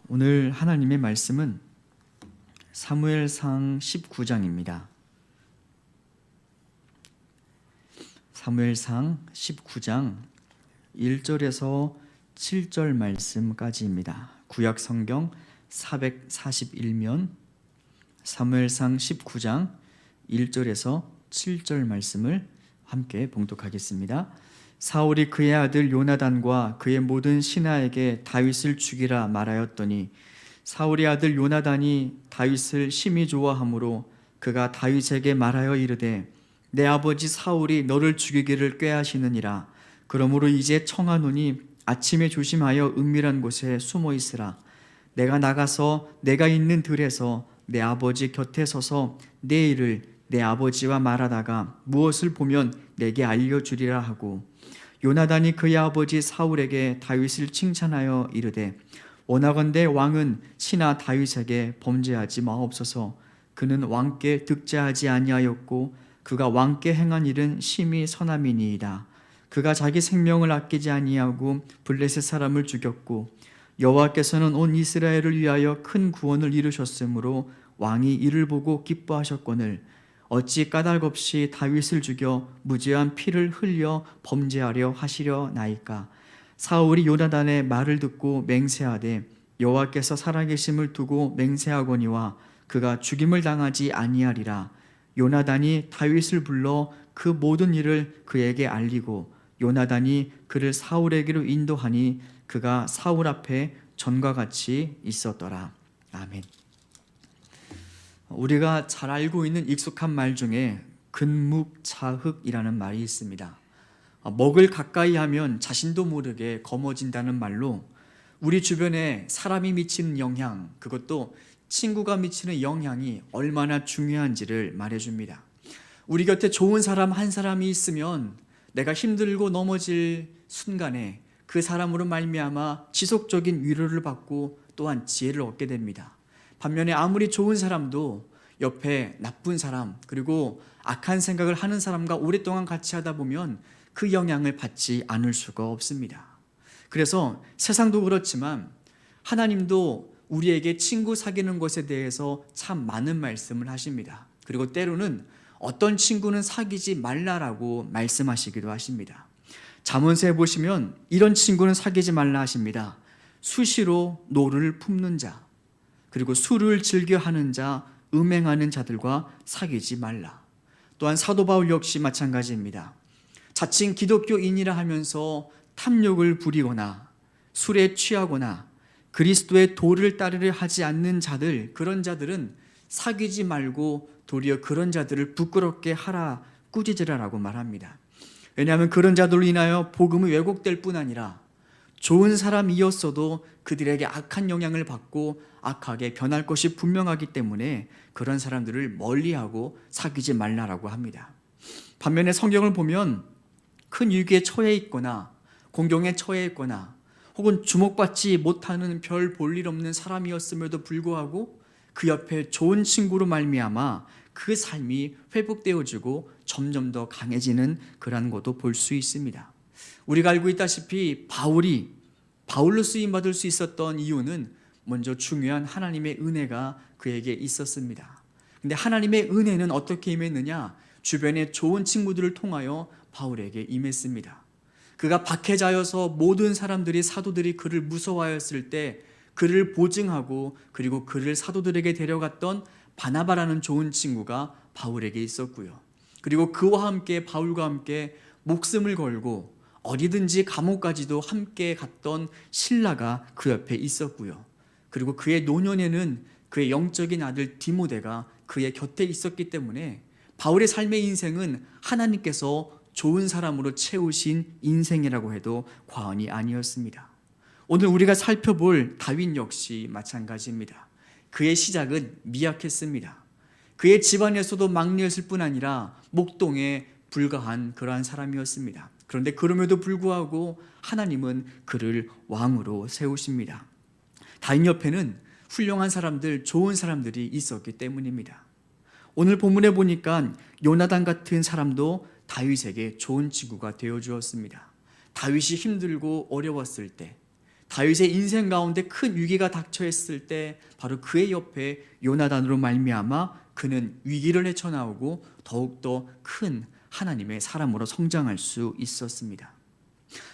오늘 하나님의 말씀은 사무엘상 19장입니다. 사무엘상 19장 1절에서 7절 말씀까지입니다. 구약 성경 441면 사무엘상 19장 1절에서 7절 말씀을 함께 봉독하겠습니다. 사울이 그의 아들 요나단과 그의 모든 신하에게 다윗을 죽이라 말하였더니 사울의 아들 요나단이 다윗을 심히 좋아하므로 그가 다윗에게 말하여 이르되 내 아버지 사울이 너를 죽이기를 꾀하시느니라. 그러므로 이제 청하노니 아침에 조심하여 은밀한 곳에 숨어 있으라. 내가 나가서 내가 있는 들에서 내 아버지 곁에 서서 내 일을 내 아버지와 말하다가 무엇을 보면 내게 알려주리라 하고, 요나단이 그의 아버지 사울에게 다윗을 칭찬하여 이르되 원하건대 왕은 친하 다윗에게 범죄하지 마옵소서. 그는 왕께 득죄하지 아니하였고 그가 왕께 행한 일은 심히 선함이니이다. 그가 자기 생명을 아끼지 아니하고 블레셋 사람을 죽였고 여호와께서는 온 이스라엘을 위하여 큰 구원을 이루셨으므로 왕이 이를 보고 기뻐하셨거늘 어찌 까닭없이 다윗을 죽여 무죄한 피를 흘려 범죄하려 하시려나이까. 사울이 요나단의 말을 듣고 맹세하되 여호와께서 살아계심을 두고 맹세하거니와 그가 죽임을 당하지 아니하리라. 요나단이 다윗을 불러 그 모든 일을 그에게 알리고 요나단이 그를 사울에게로 인도하니 그가 사울 앞에 전과 같이 있었더라. 아멘. 우리가 잘 알고 있는 익숙한 말 중에 근묵차흑이라는 말이 있습니다. 먹을 가까이 하면 자신도 모르게 검어진다는 말로 우리 주변에 사람이 미치는 영향, 그것도 친구가 미치는 영향이 얼마나 중요한지를 말해줍니다. 우리 곁에 좋은 사람 한 사람이 있으면 내가 힘들고 넘어질 순간에 그 사람으로 말미암아 지속적인 위로를 받고 또한 지혜를 얻게 됩니다. 반면에 아무리 좋은 사람도 옆에 나쁜 사람 그리고 악한 생각을 하는 사람과 오랫동안 같이 하다 보면 그 영향을 받지 않을 수가 없습니다. 그래서 세상도 그렇지만 하나님도 우리에게 친구 사귀는 것에 대해서 참 많은 말씀을 하십니다. 그리고 때로는 어떤 친구는 사귀지 말라라고 말씀하시기도 하십니다. 잠언서에 보시면 이런 친구는 사귀지 말라 하십니다. 수시로 노를 품는 자, 그리고 술을 즐겨하는 자, 음행하는 자들과 사귀지 말라. 또한 사도 바울 역시 마찬가지입니다. 자칭 기독교인이라 하면서 탐욕을 부리거나 술에 취하거나 그리스도의 도를 따르려 하지 않는 자들, 그런 자들은 사귀지 말고 도리어 그런 자들을 부끄럽게 하라, 꾸짖으라라고 말합니다. 왜냐하면 그런 자들로 인하여 복음이 왜곡될 뿐 아니라 좋은 사람이었어도 그들에게 악한 영향을 받고 악하게 변할 것이 분명하기 때문에 그런 사람들을 멀리하고 사귀지 말라라고 합니다. 반면에 성경을 보면 큰 위기에 처해 있거나 공경에 처해 있거나 혹은 주목받지 못하는 별 볼 일 없는 사람이었음에도 불구하고 그 옆에 좋은 친구로 말미암아 그 삶이 회복되어지고 점점 더 강해지는 그런 것도 볼 수 있습니다. 우리가 알고 있다시피 바울이 바울로 쓰임받을 수 있었던 이유는 먼저 중요한 하나님의 은혜가 그에게 있었습니다. 근데 하나님의 은혜는 어떻게 임했느냐? 주변의 좋은 친구들을 통하여 바울에게 임했습니다. 그가 박해자여서 모든 사람들이 사도들이 그를 무서워하였을 때 그를 보증하고 그리고 그를 사도들에게 데려갔던 바나바라는 좋은 친구가 바울에게 있었고요. 그리고 그와 함께 바울과 함께 목숨을 걸고 어디든지 감옥까지도 함께 갔던 실라가 그 옆에 있었고요. 그리고 그의 노년에는 그의 영적인 아들 디모데가 그의 곁에 있었기 때문에 바울의 삶의 인생은 하나님께서 좋은 사람으로 채우신 인생이라고 해도 과언이 아니었습니다. 오늘 우리가 살펴볼 다윗 역시 마찬가지입니다. 그의 시작은 미약했습니다. 그의 집안에서도 막내였을 뿐 아니라 목동에 불과한 그러한 사람이었습니다. 그런데 그럼에도 불구하고 하나님은 그를 왕으로 세우십니다. 다윗 옆에는 훌륭한 사람들, 좋은 사람들이 있었기 때문입니다. 오늘 본문에 보니까 요나단 같은 사람도 다윗에게 좋은 친구가 되어 주었습니다. 다윗이 힘들고 어려웠을 때, 다윗의 인생 가운데 큰 위기가 닥쳐있을 때 바로 그의 옆에 요나단으로 말미암아 그는 위기를 헤쳐나오고 더욱더 큰 하나님의 사람으로 성장할 수 있었습니다.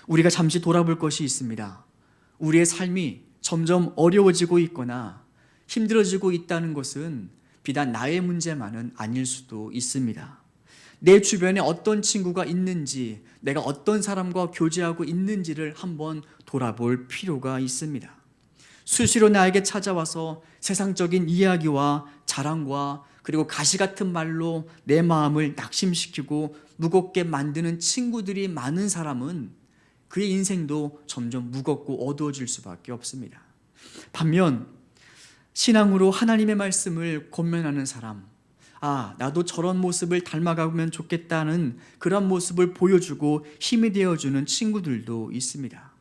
우리가 잠시 돌아볼 것이 있습니다. 우리의 삶이 점점 어려워지고 있거나 힘들어지고 있다는 것은 비단 나의 문제만은 아닐 수도 있습니다. 내 주변에 어떤 친구가 있는지, 내가 어떤 사람과 교제하고 있는지를 한번 돌아볼 필요가 있습니다. 수시로 나에게 찾아와서 세상적인 이야기와 자랑과 그리고 가시 같은 말로 내 마음을 낙심시키고 무겁게 만드는 친구들이 많은 사람은 그의 인생도 점점 무겁고 어두워질 수밖에 없습니다. 반면 신앙으로 하나님의 말씀을 권면하는 사람, 나도 저런 모습을 닮아가면 좋겠다는 그런 모습을 보여주고 힘이 되어주는 친구들도 있습니다.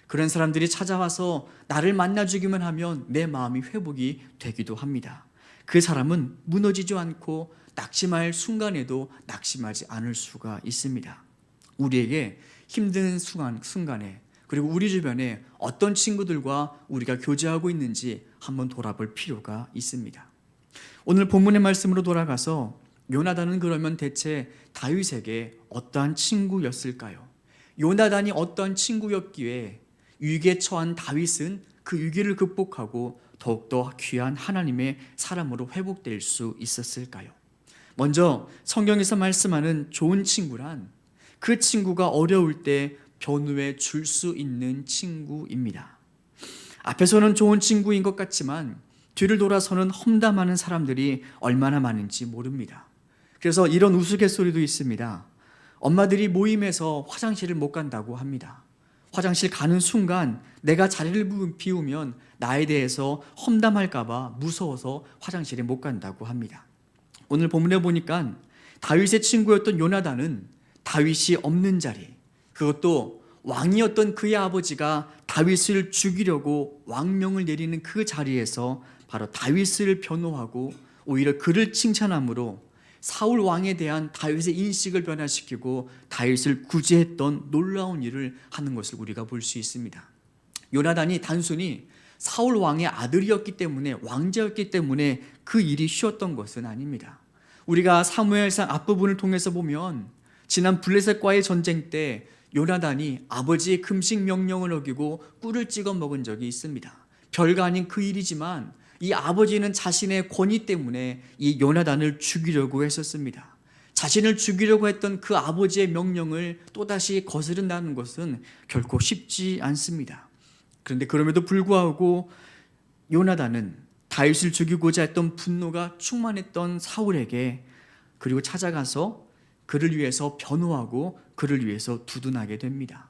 그런 사람들이 찾아와서 나를 만나주기만 하면 내 마음이 회복이 되기도 합니다. 그 사람은 무너지지 않고 낙심할 순간에도 낙심하지 않을 수가 있습니다. 우리에게 힘든 순간에 그리고 우리 주변에 어떤 친구들과 우리가 교제하고 있는지 한번 돌아볼 필요가 있습니다. 오늘 본문의 말씀으로 돌아가서 요나단은 그러면 대체 다윗에게 어떠한 친구였을까요? 요나단이 어떠한 친구였기에 위기에 처한 다윗은 그 위기를 극복하고 더욱더 귀한 하나님의 사람으로 회복될 수 있었을까요? 먼저 성경에서 말씀하는 좋은 친구란 그 친구가 어려울 때 변호해 줄 수 있는 친구입니다. 앞에서는 좋은 친구인 것 같지만 뒤를 돌아서는 험담하는 사람들이 얼마나 많은지 모릅니다. 그래서 이런 우스갯소리도 있습니다. 엄마들이 모임에서 화장실을 못 간다고 합니다. 화장실 가는 순간 내가 자리를 비우면 나에 대해서 험담할까 봐 무서워서 화장실에 못 간다고 합니다. 오늘 본문에 보니까 다윗의 친구였던 요나단은 다윗이 없는 자리, 그것도 왕이었던 그의 아버지가 다윗을 죽이려고 왕명을 내리는 그 자리에서 바로 다윗을 변호하고 오히려 그를 칭찬함으로 사울 왕에 대한 다윗의 인식을 변화시키고 다윗을 구제했던 놀라운 일을 하는 것을 우리가 볼 수 있습니다. 요나단이 단순히 사울 왕의 아들이었기 때문에, 왕자였기 때문에 그 일이 쉬웠던 것은 아닙니다. 우리가 사무엘상 앞부분을 통해서 보면 지난 블레셋과의 전쟁 때 요나단이 아버지의 금식 명령을 어기고 꿀을 찍어 먹은 적이 있습니다. 별거 아닌 그 일이지만 이 아버지는 자신의 권위 때문에 이 요나단을 죽이려고 했었습니다. 자신을 죽이려고 했던 그 아버지의 명령을 또다시 거스른다는 것은 결코 쉽지 않습니다. 그런데 그럼에도 불구하고 요나단은 다윗을 죽이고자 했던 분노가 충만했던 사울에게 그리고 찾아가서 그를 위해서 변호하고 그를 위해서 두둔하게 됩니다.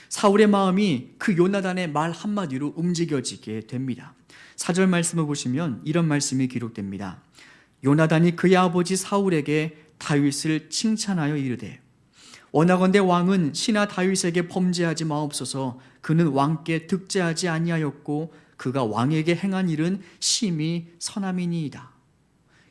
사울의 마음이 그 요나단의 말 한마디로 움직여지게 됩니다. 4절 말씀을 보시면 이런 말씀이 기록됩니다. 요나단이 그의 아버지 사울에게 다윗을 칭찬하여 이르되 원하건대 왕은 신하 다윗에게 범죄하지 마옵소서. 그는 왕께 득죄하지 아니하였고 그가 왕에게 행한 일은 심히 선함이니이다.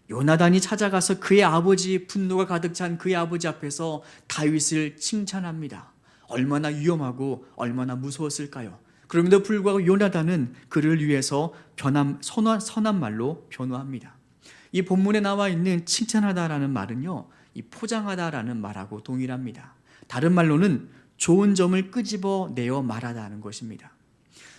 요나단이 찾아가서 그의 아버지, 분노가 가득 찬 그의 아버지 앞에서 다윗을 칭찬합니다. 얼마나 위험하고 얼마나 무서웠을까요? 그럼에도 불구하고 요나단은 그를 위해서 선한 말로 변호합니다. 이 본문에 나와 있는 칭찬하다라는 말은요, 이 포장하다라는 말하고 동일합니다. 다른 말로는 좋은 점을 끄집어내어 말하다는 것입니다.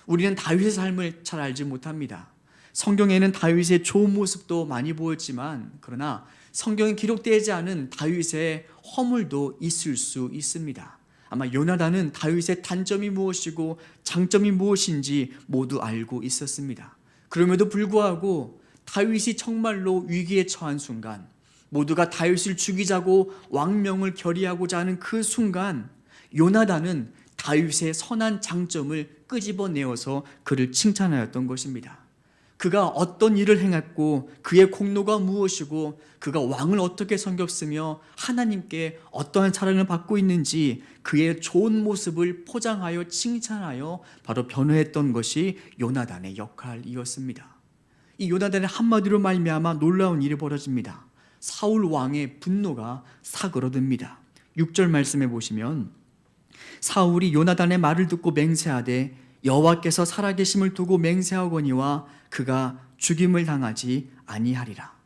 우리는 다윗의 삶을 잘 알지 못합니다. 성경에는 다윗의 좋은 모습도 많이 보였지만 그러나 성경에 기록되지 않은 다윗의 허물도 있을 수 있습니다. 아마 요나단은 다윗의 단점이 무엇이고 장점이 무엇인지 모두 알고 있었습니다. 그럼에도 불구하고 다윗이 정말로 위기에 처한 순간, 모두가 다윗을 죽이자고 왕명을 결의하고자 하는 그 순간, 요나단은 다윗의 선한 장점을 끄집어내어서 그를 칭찬하였던 것입니다. 그가 어떤 일을 행했고 그의 공로가 무엇이고 그가 왕을 어떻게 섬겼으며 하나님께 어떠한 사랑을 받고 있는지 그의 좋은 모습을 포장하여 칭찬하여 바로 변호했던 것이 요나단의 역할이었습니다. 이 요나단의 한마디로 말미암아 놀라운 일이 벌어집니다. 사울 왕의 분노가 사그러듭니다. 6절 말씀해 보시면 사울이 요나단의 말을 듣고 맹세하되 여호와께서 살아계심을 두고 맹세하거니와 그가 죽임을 당하지 아니하리라.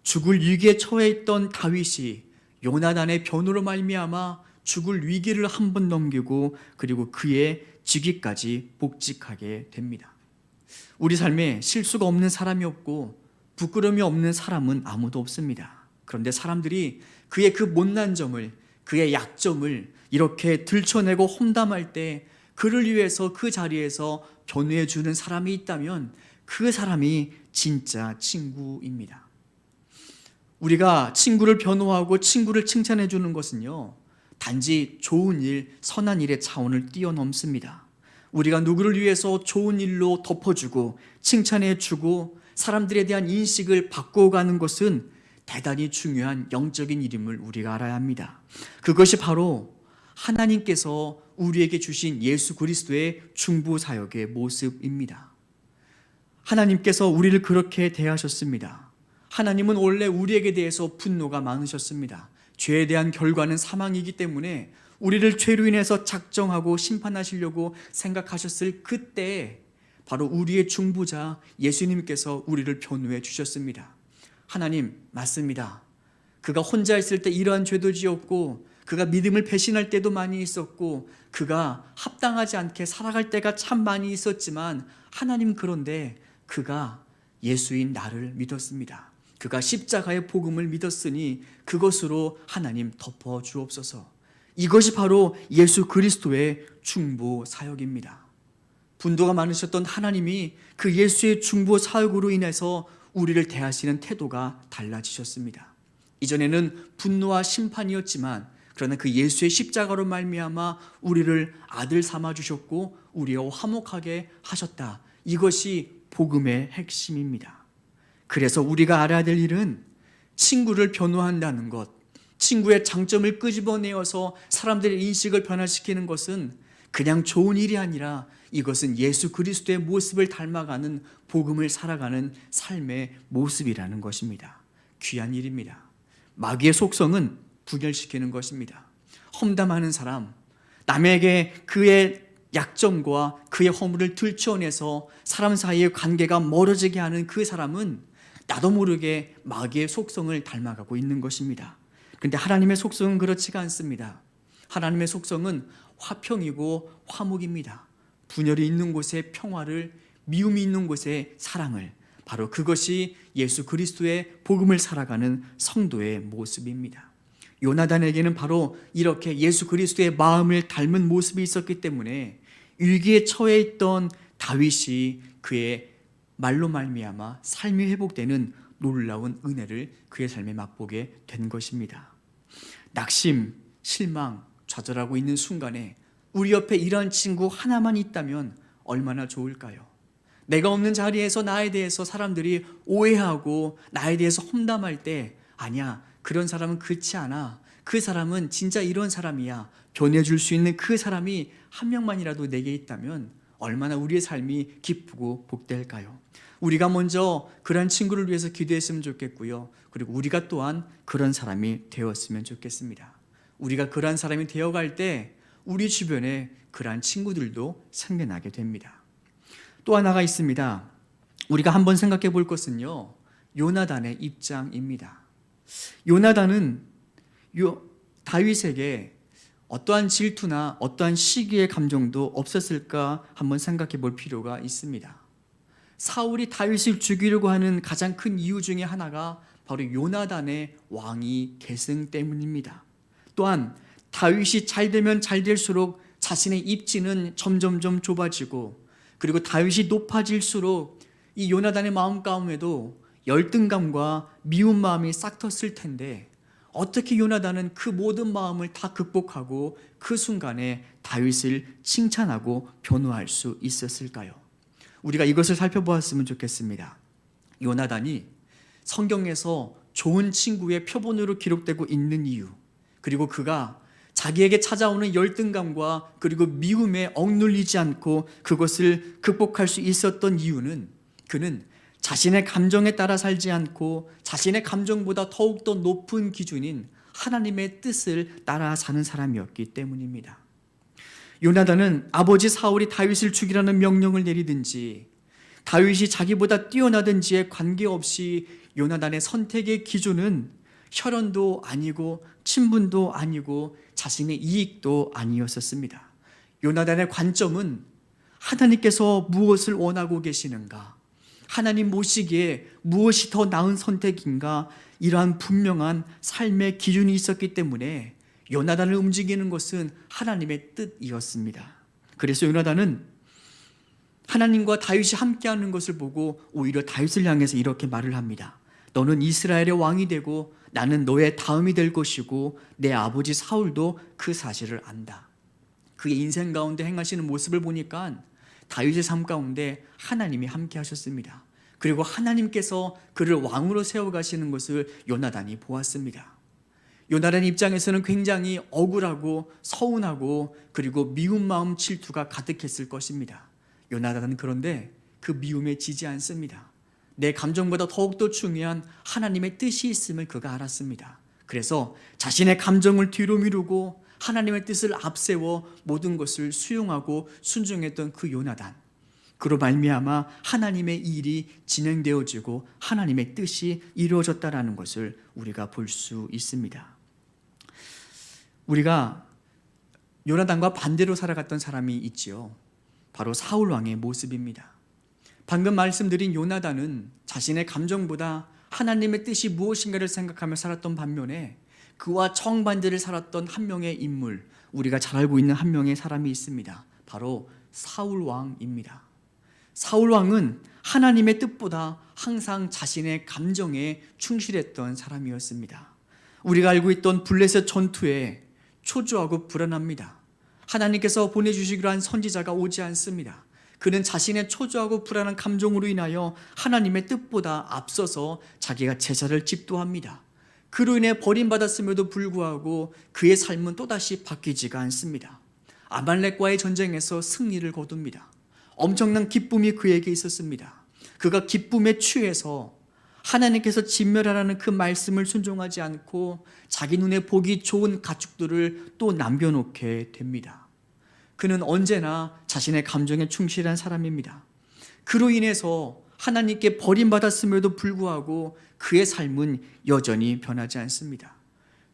죽을 위기에 처해 있던 다윗이 요나단의 변호로 말미암아 죽을 위기를 한 번 넘기고 그리고 그의 직위까지 복직하게 됩니다. 우리 삶에 실수가 없는 사람이 없고 부끄러움이 없는 사람은 아무도 없습니다. 그런데 사람들이 그의 그 못난 점을, 그의 약점을 이렇게 들춰내고 험담할 때 그를 위해서 그 자리에서 변호해 주는 사람이 있다면 그 사람이 진짜 친구입니다. 우리가 친구를 변호하고 친구를 칭찬해 주는 것은요, 단지 좋은 일, 선한 일의 차원을 뛰어넘습니다. 우리가 누구를 위해서 좋은 일로 덮어주고 칭찬해 주고 사람들에 대한 인식을 바꿔가는 것은 대단히 중요한 영적인 일임을 우리가 알아야 합니다. 그것이 바로 하나님께서 우리에게 주신 예수 그리스도의 중보 사역의 모습입니다. 하나님께서 우리를 그렇게 대하셨습니다. 하나님은 원래 우리에게 대해서 분노가 많으셨습니다. 죄에 대한 결과는 사망이기 때문에 우리를 죄로 인해서 작정하고 심판하시려고 생각하셨을 그때 바로 우리의 중보자 예수님께서 우리를 변호해 주셨습니다. 하나님, 맞습니다. 그가 혼자 있을 때 이러한 죄도 지었고 그가 믿음을 배신할 때도 많이 있었고 그가 합당하지 않게 살아갈 때가 참 많이 있었지만 하나님, 그런데 그가 예수인 나를 믿었습니다. 그가 십자가의 복음을 믿었으니 그것으로 하나님 덮어 주옵소서. 이것이 바로 예수 그리스도의 중보 사역입니다. 분노가 많으셨던 하나님이 그 예수의 중보 사역으로 인해서 우리를 대하시는 태도가 달라지셨습니다. 이전에는 분노와 심판이었지만 그러나 그 예수의 십자가로 말미암아 우리를 아들 삼아 주셨고 우리와 화목하게 하셨다. 이것이 복음의 핵심입니다. 그래서 우리가 알아야 될 일은 친구를 변호한다는 것, 친구의 장점을 끄집어내어서 사람들의 인식을 변화시키는 것은 그냥 좋은 일이 아니라 이것은 예수 그리스도의 모습을 닮아가는 복음을 살아가는 삶의 모습이라는 것입니다. 귀한 일입니다. 마귀의 속성은 분열시키는 것입니다. 험담하는 사람, 남에게 그의 약점과 그의 허물을 들춰내서 사람 사이의 관계가 멀어지게 하는 그 사람은 나도 모르게 마귀의 속성을 닮아가고 있는 것입니다. 그런데 하나님의 속성은 그렇지가 않습니다. 하나님의 속성은 화평이고 화목입니다. 분열이 있는 곳에 평화를, 미움이 있는 곳에 사랑을, 바로 그것이 예수 그리스도의 복음을 살아가는 성도의 모습입니다. 요나단에게는 바로 이렇게 예수 그리스도의 마음을 닮은 모습이 있었기 때문에 위기에 처해 있던 다윗이 그의 말로 말미암아 삶이 회복되는 놀라운 은혜를 그의 삶에 맛보게 된 것입니다. 낙심, 실망, 좌절하고 있는 순간에 우리 옆에 이런 친구 하나만 있다면 얼마나 좋을까요? 내가 없는 자리에서 나에 대해서 사람들이 오해하고 나에 대해서 험담할 때 아니야, 그런 사람은 그렇지 않아, 그 사람은 진짜 이런 사람이야, 변해줄 수 있는 그 사람이 한 명만이라도 내게 있다면 얼마나 우리의 삶이 기쁘고 복될까요? 우리가 먼저 그런 친구를 위해서 기도했으면 좋겠고요. 그리고 우리가 또한 그런 사람이 되었으면 좋겠습니다. 우리가 그런 사람이 되어갈 때 우리 주변에 그러한 친구들도 생겨나게 됩니다. 또 하나가 있습니다. 우리가 한번 생각해 볼 것은요, 요나단의 입장입니다. 요나단은 다윗에게 어떠한 질투나 어떠한 시기의 감정도 없었을까 한번 생각해 볼 필요가 있습니다. 사울이 다윗을 죽이려고 하는 가장 큰 이유 중에 하나가 바로 요나단의 왕위 계승 때문입니다. 또한 다윗이 잘 되면 잘 될수록 자신의 입지는 점점점 좁아지고, 그리고 다윗이 높아질수록 이 요나단의 마음 가운데도 열등감과 미운 마음이 싹 텄을 텐데 어떻게 요나단은 그 모든 마음을 다 극복하고 그 순간에 다윗을 칭찬하고 변호할 수 있었을까요? 우리가 이것을 살펴보았으면 좋겠습니다. 요나단이 성경에서 좋은 친구의 표본으로 기록되고 있는 이유, 그리고 그가 자기에게 찾아오는 열등감과 그리고 미움에 억눌리지 않고 그것을 극복할 수 있었던 이유는 그는 자신의 감정에 따라 살지 않고 자신의 감정보다 더욱더 높은 기준인 하나님의 뜻을 따라 사는 사람이었기 때문입니다. 요나단은 아버지 사울이 다윗을 죽이라는 명령을 내리든지 다윗이 자기보다 뛰어나든지에 관계없이 요나단의 선택의 기준은 혈연도 아니고 친분도 아니고 자신의 이익도 아니었었습니다. 요나단의 관점은 하나님께서 무엇을 원하고 계시는가? 하나님 모시기에 무엇이 더 나은 선택인가? 이러한 분명한 삶의 기준이 있었기 때문에 요나단을 움직이는 것은 하나님의 뜻이었습니다. 그래서 요나단은 하나님과 다윗이 함께하는 것을 보고 오히려 다윗을 향해서 이렇게 말을 합니다. 너는 이스라엘의 왕이 되고 나는 너의 다음이 될 것이고 내 아버지 사울도 그 사실을 안다. 그의 인생 가운데 행하시는 모습을 보니까 다윗의 삶 가운데 하나님이 함께 하셨습니다. 그리고 하나님께서 그를 왕으로 세워가시는 것을 요나단이 보았습니다. 요나단 입장에서는 굉장히 억울하고 서운하고 그리고 미운 마음 질투가 가득했을 것입니다. 요나단은 그런데 그 미움에 지지 않습니다. 내 감정보다 더욱더 중요한 하나님의 뜻이 있음을 그가 알았습니다. 그래서 자신의 감정을 뒤로 미루고 하나님의 뜻을 앞세워 모든 것을 수용하고 순종했던 그 요나단, 그로 말미암아 하나님의 일이 진행되어지고 하나님의 뜻이 이루어졌다라는 것을 우리가 볼 수 있습니다. 우리가 요나단과 반대로 살아갔던 사람이 있지요. 바로 사울 왕의 모습입니다. 방금 말씀드린 요나단은 자신의 감정보다 하나님의 뜻이 무엇인가를 생각하며 살았던 반면에 그와 정반대를 살았던 한 명의 인물, 우리가 잘 알고 있는 한 명의 사람이 있습니다. 바로 사울 왕입니다. 사울 왕은 하나님의 뜻보다 항상 자신의 감정에 충실했던 사람이었습니다. 우리가 알고 있던 블레셋 전투에 초조하고 불안합니다. 하나님께서 보내주시기로 한 선지자가 오지 않습니다. 그는 자신의 초조하고 불안한 감정으로 인하여 하나님의 뜻보다 앞서서 자기가 제사를 집도합니다. 그로 인해 버림받았음에도 불구하고 그의 삶은 또다시 바뀌지가 않습니다. 아말렉과의 전쟁에서 승리를 거둡니다. 엄청난 기쁨이 그에게 있었습니다. 그가 기쁨에 취해서 하나님께서 진멸하라는 그 말씀을 순종하지 않고 자기 눈에 보기 좋은 가축들을 또 남겨놓게 됩니다. 그는 언제나 자신의 감정에 충실한 사람입니다. 그로 인해서 하나님께 버림받았음에도 불구하고 그의 삶은 여전히 변하지 않습니다.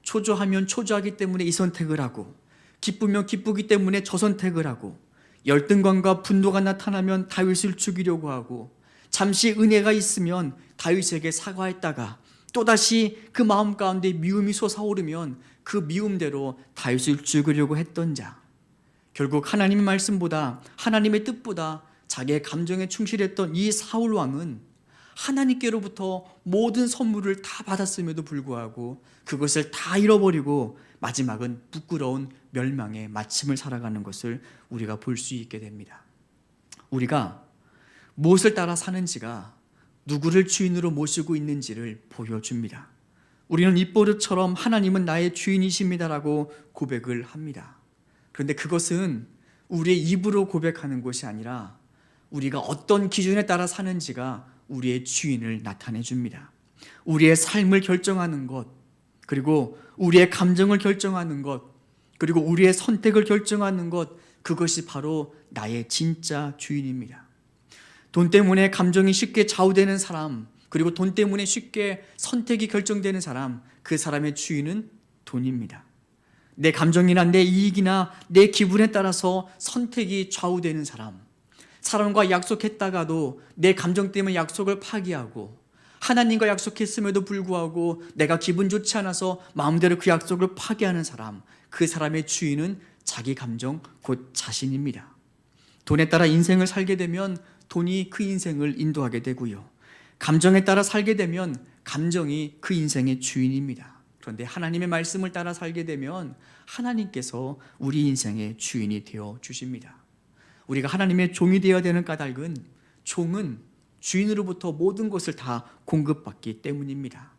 초조하면 초조하기 때문에 이 선택을 하고, 기쁘면 기쁘기 때문에 저 선택을 하고, 열등감과 분노가 나타나면 다윗을 죽이려고 하고, 잠시 은혜가 있으면 다윗에게 사과했다가 또다시 그 마음 가운데 미움이 솟아오르면 그 미움대로 다윗을 죽이려고 했던 자, 결국 하나님의 말씀보다 하나님의 뜻보다 자기의 감정에 충실했던 이 사울 왕은 하나님께로부터 모든 선물을 다 받았음에도 불구하고 그것을 다 잃어버리고 마지막은 부끄러운 멸망의 마침을 살아가는 것을 우리가 볼 수 있게 됩니다. 우리가 무엇을 따라 사는지가 누구를 주인으로 모시고 있는지를 보여줍니다. 우리는 입버릇처럼 하나님은 나의 주인이십니다라고 고백을 합니다. 그런데 그것은 우리의 입으로 고백하는 것이 아니라 우리가 어떤 기준에 따라 사는지가 우리의 주인을 나타내 줍니다. 우리의 삶을 결정하는 것, 그리고 우리의 감정을 결정하는 것, 그리고 우리의 선택을 결정하는 것, 그것이 바로 나의 진짜 주인입니다. 돈 때문에 감정이 쉽게 좌우되는 사람, 그리고 돈 때문에 쉽게 선택이 결정되는 사람, 그 사람의 주인은 돈입니다. 내 감정이나 내 이익이나 내 기분에 따라서 선택이 좌우되는 사람, 사람과 약속했다가도 내 감정 때문에 약속을 파기하고, 하나님과 약속했음에도 불구하고 내가 기분 좋지 않아서 마음대로 그 약속을 파기하는 사람, 그 사람의 주인은 자기 감정, 곧 자신입니다. 돈에 따라 인생을 살게 되면 돈이 그 인생을 인도하게 되고요, 감정에 따라 살게 되면 감정이 그 인생의 주인입니다. 그런데 하나님의 말씀을 따라 살게 되면 하나님께서 우리 인생의 주인이 되어 주십니다. 우리가 하나님의 종이 되어야 되는 까닭은, 종은 주인으로부터 모든 것을 다 공급받기 때문입니다.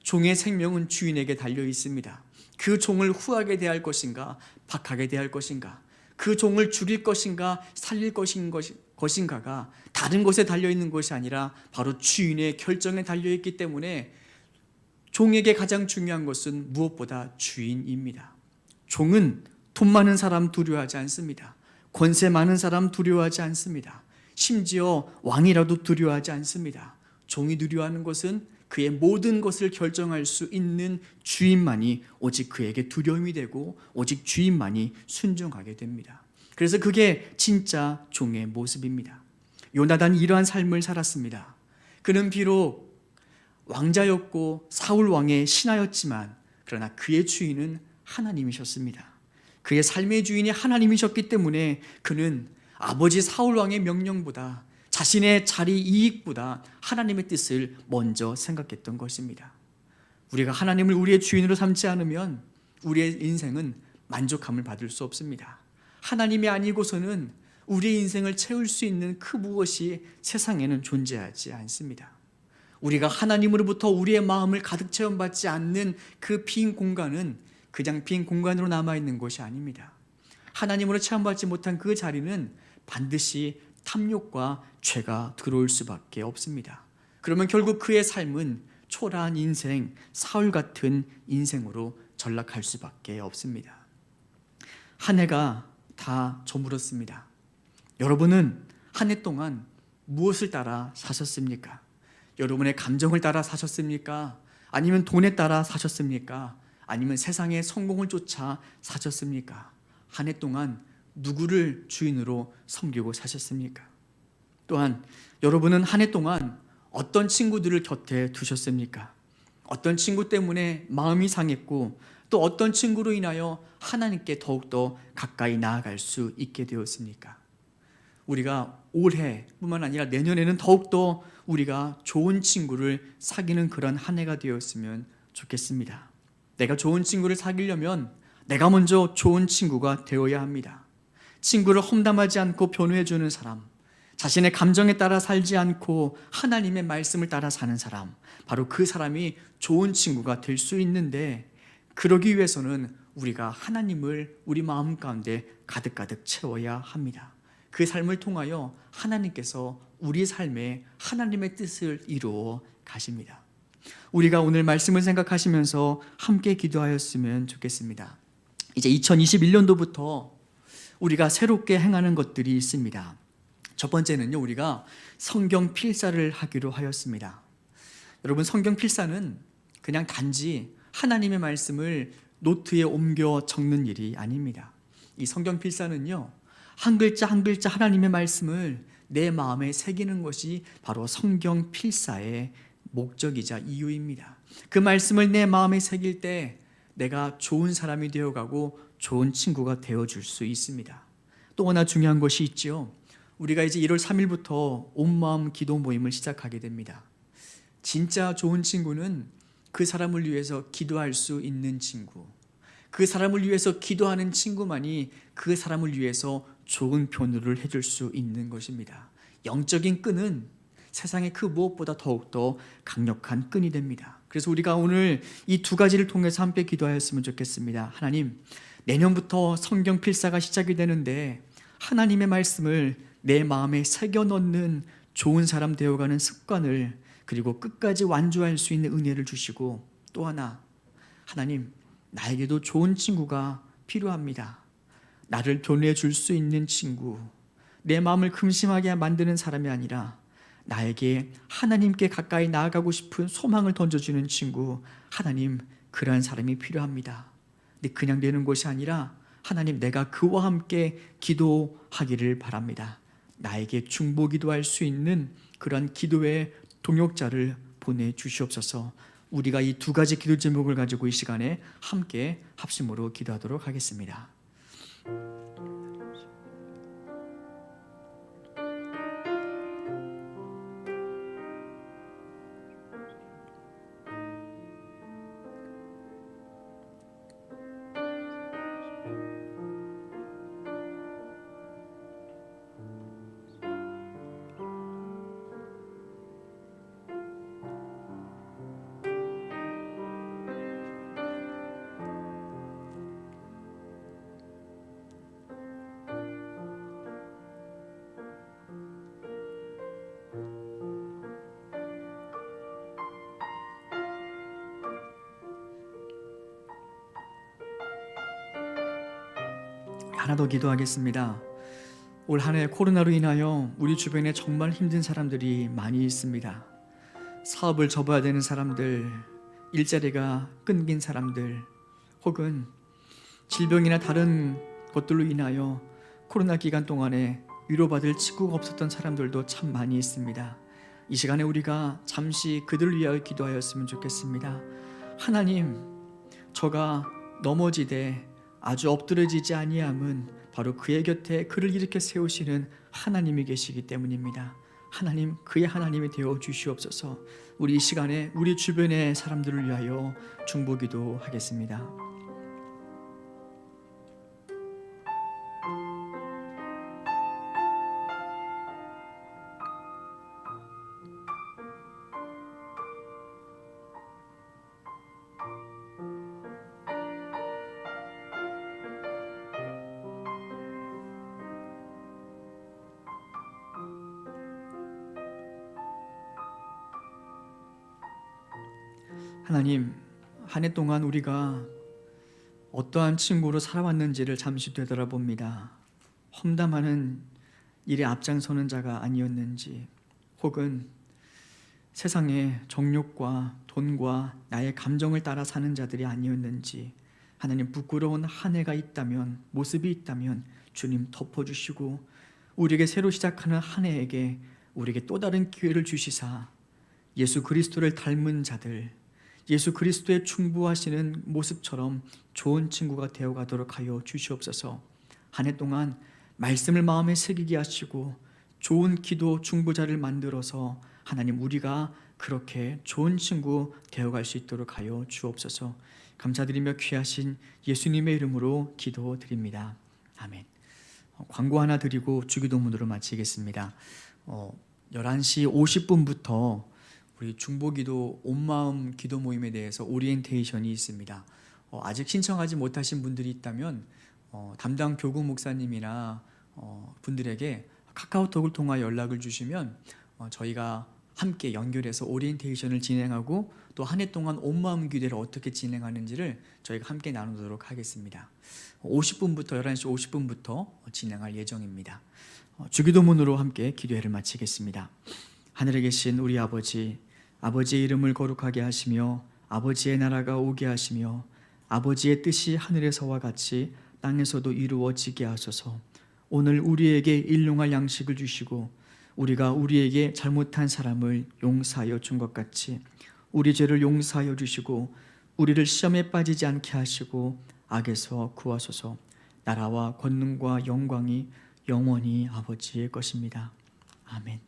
종의 생명은 주인에게 달려 있습니다. 그 종을 후하게 대할 것인가, 박하게 대할 것인가, 그 종을 죽일 것인가, 살릴 것인가가 다른 것에 달려 있는 것이 아니라 바로 주인의 결정에 달려 있기 때문에 종에게 가장 중요한 것은 무엇보다 주인입니다. 종은 돈 많은 사람 두려워하지 않습니다. 권세 많은 사람 두려워하지 않습니다. 심지어 왕이라도 두려워하지 않습니다. 종이 두려워하는 것은 그의 모든 것을 결정할 수 있는 주인만이 오직 그에게 두려움이 되고 오직 주인만이 순종하게 됩니다. 그래서 그게 진짜 종의 모습입니다. 요나단이 이러한 삶을 살았습니다. 그는 비록 왕자였고 사울 왕의 신하였지만 그러나 그의 주인은 하나님이셨습니다. 그의 삶의 주인이 하나님이셨기 때문에 그는 아버지 사울 왕의 명령보다 자신의 자리 이익보다 하나님의 뜻을 먼저 생각했던 것입니다. 우리가 하나님을 우리의 주인으로 삼지 않으면 우리의 인생은 만족함을 받을 수 없습니다. 하나님이 아니고서는 우리의 인생을 채울 수 있는 그 무엇이 세상에는 존재하지 않습니다. 우리가 하나님으로부터 우리의 마음을 가득 체험받지 않는 그 빈 공간은 그냥 빈 공간으로 남아있는 것이 아닙니다. 하나님으로 체험받지 못한 그 자리는 반드시 탐욕과 죄가 들어올 수밖에 없습니다. 그러면 결국 그의 삶은 초라한 인생, 사울 같은 인생으로 전락할 수밖에 없습니다. 한 해가 다 저물었습니다. 여러분은 한 해 동안 무엇을 따라 사셨습니까? 여러분의 감정을 따라 사셨습니까? 아니면 돈에 따라 사셨습니까? 아니면 세상의 성공을 쫓아 사셨습니까? 한 해 동안 누구를 주인으로 섬기고 사셨습니까? 또한 여러분은 한 해 동안 어떤 친구들을 곁에 두셨습니까? 어떤 친구 때문에 마음이 상했고 또 어떤 친구로 인하여 하나님께 더욱더 가까이 나아갈 수 있게 되었습니까? 우리가 올해뿐만 아니라 내년에는 더욱더 우리가 좋은 친구를 사귀는 그런 한 해가 되었으면 좋겠습니다. 내가 좋은 친구를 사귀려면 내가 먼저 좋은 친구가 되어야 합니다. 친구를 험담하지 않고 변호해주는 사람, 자신의 감정에 따라 살지 않고 하나님의 말씀을 따라 사는 사람, 바로 그 사람이 좋은 친구가 될 수 있는데, 그러기 위해서는 우리가 하나님을 우리 마음 가운데 가득가득 채워야 합니다. 그 삶을 통하여 하나님께서 우리 삶에 하나님의 뜻을 이루어 가십니다. 우리가 오늘 말씀을 생각하시면서 함께 기도하였으면 좋겠습니다. 이제 2021년도부터 우리가 새롭게 행하는 것들이 있습니다. 첫 번째는요, 우리가 성경 필사를 하기로 하였습니다. 여러분, 성경 필사는 그냥 단지 하나님의 말씀을 노트에 옮겨 적는 일이 아닙니다. 이 성경 필사는요, 한 글자 한 글자 하나님의 말씀을 내 마음에 새기는 것이 바로 성경 필사의 목적이자 이유입니다. 그 말씀을 내 마음에 새길 때 내가 좋은 사람이 되어가고 좋은 친구가 되어줄 수 있습니다. 또 하나 중요한 것이 있죠. 우리가 이제 1월 3일부터 온마음 기도 모임을 시작하게 됩니다. 진짜 좋은 친구는 그 사람을 위해서 기도할 수 있는 친구, 그 사람을 위해서 기도하는 친구만이 그 사람을 위해서 좋은 변호를 해줄 수 있는 것입니다. 영적인 끈은 세상의 그 무엇보다 더욱더 강력한 끈이 됩니다. 그래서 우리가 오늘 이 두 가지를 통해서 함께 기도하였으면 좋겠습니다. 하나님, 내년부터 성경 필사가 시작이 되는데 하나님의 말씀을 내 마음에 새겨 넣는 좋은 사람 되어가는 습관을, 그리고 끝까지 완주할 수 있는 은혜를 주시고, 또 하나, 하나님, 나에게도 좋은 친구가 필요합니다. 나를 변호해 줄 수 있는 친구, 내 마음을 금심하게 만드는 사람이 아니라 나에게 하나님께 가까이 나아가고 싶은 소망을 던져주는 친구, 하나님, 그러한 사람이 필요합니다. 근데 그냥 되는 것이 아니라 하나님, 내가 그와 함께 기도하기를 바랍니다. 나에게 중보기도할 수 있는 그런 기도의 동역자를 보내주시옵소서. 우리가 이 두 가지 기도 제목을 가지고 이 시간에 함께 합심으로 기도하도록 하겠습니다. 하나 더 기도하겠습니다. 올 한 해 코로나로 인하여 우리 주변에 정말 힘든 사람들이 많이 있습니다. 사업을 접어야 되는 사람들, 일자리가 끊긴 사람들, 혹은 질병이나 다른 것들로 인하여 코로나 기간 동안에 위로받을 친구가 없었던 사람들도 참 많이 있습니다. 이 시간에 우리가 잠시 그들을 위하여 기도하였으면 좋겠습니다. 하나님, 저가 넘어지되 아주 엎드러지지 아니함은 바로 그의 곁에 그를 일으켜 세우시는 하나님이 계시기 때문입니다. 하나님, 그의 하나님이 되어 주시옵소서. 우리 이 시간에 우리 주변의 사람들을 위하여 중보기도 하겠습니다. 하나님, 한 해 동안 우리가 어떠한 친구로 살아왔는지를 잠시 되돌아봅니다. 험담하는 일에 앞장서는 자가 아니었는지, 혹은 세상의 정욕과 돈과 나의 감정을 따라 사는 자들이 아니었는지, 하나님, 부끄러운 한 해가 있다면, 모습이 있다면 주님 덮어주시고 우리에게 새로 시작하는 한 해에게 우리에게 또 다른 기회를 주시사 예수 그리스도를 닮은 자들, 예수 그리스도의 충부하시는 모습처럼 좋은 친구가 되어가도록 하여 주시옵소서. 한 해 동안 말씀을 마음에 새기게 하시고 좋은 기도 중보자를 만들어서 하나님, 우리가 그렇게 좋은 친구 되어갈 수 있도록 하여 주옵소서. 감사드리며 귀하신 예수님의 이름으로 기도드립니다. 아멘. 광고 하나 드리고 주기도문으로 마치겠습니다. 11시 50분부터 우리 중보기도 온마음 기도 모임에 대해서 오리엔테이션이 있습니다. 아직 신청하지 못하신 분들이 있다면 담당 교구 목사님이나 분들에게 카카오톡을 통하여 연락을 주시면 저희가 함께 연결해서 오리엔테이션을 진행하고 또 한 해 동안 온마음 기도를 어떻게 진행하는지를 저희가 함께 나누도록 하겠습니다. 50분부터 11시 50분부터 진행할 예정입니다. 주기도문으로 함께 기도회를 마치겠습니다. 하늘에 계신 우리 아버지, 아버지의 이름을 거룩하게 하시며 아버지의 나라가 오게 하시며 아버지의 뜻이 하늘에서와 같이 땅에서도 이루어지게 하소서. 오늘 우리에게 일용할 양식을 주시고 우리가 우리에게 잘못한 사람을 용서하여 준 것 같이 우리 죄를 용서하여 주시고 우리를 시험에 빠지지 않게 하시고 악에서 구하소서. 나라와 권능과 영광이 영원히 아버지의 것입니다. 아멘.